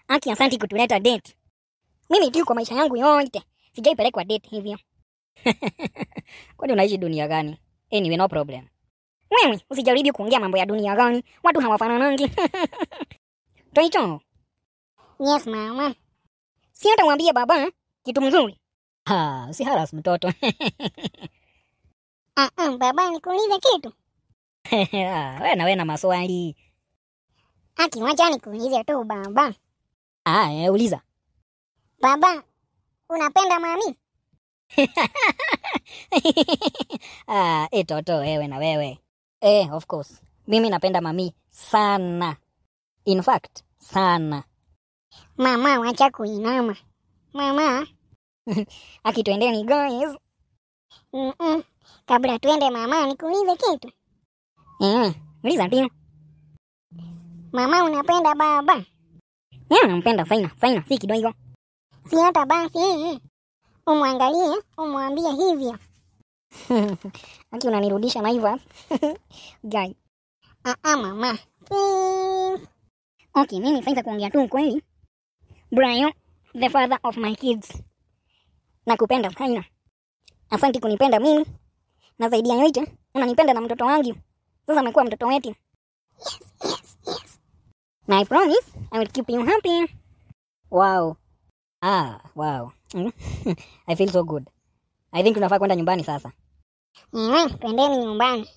Aki asanti kutuleta date. Mimi tu kwa maisha yangu yote sijaipelekwa date hivyo. Kwani unaishi dunia gani? Anyway, no problem. Wewe usijaribu kuongea mambo ya dunia gani, watu hawafananangi. Toito. Yes mama. Si hata mwambie baba kitu mzuri. Usiharas mtoto. Baba nikuulize kitu. Wewe na maswali. Aki wacha nikuulize tu baba. Uliza. Baba, unapenda mami? Toto wewe na wewe. Of course. Mimi napenda mami sana. In fact, sana. Mama, wacha kuinama. Mama. Aki tuendeni guys. Kabla tuende mama, nikuulize kitu. Uliza ndio. Mama, unapenda baba? Nampenda faina, si kidogo. Si hata basi. Umwangalie, umwambie hivyo. Aki unanirudisha na hivyo. Guy. Mama. Please. Okay, mimi sasa kuongea tu kweli. Brian, the father of my kids. Nakupenda faina. Asante kunipenda mimi. Na zaidi ya yote, unanipenda na mtoto wangu. Sasa amekuwa mtoto wetu. Yes. And I promise I will keep you happy. Wow. Wow. I feel so good. I think tunafaa kwenda nyumbani sasa. Twendeni nyumbani.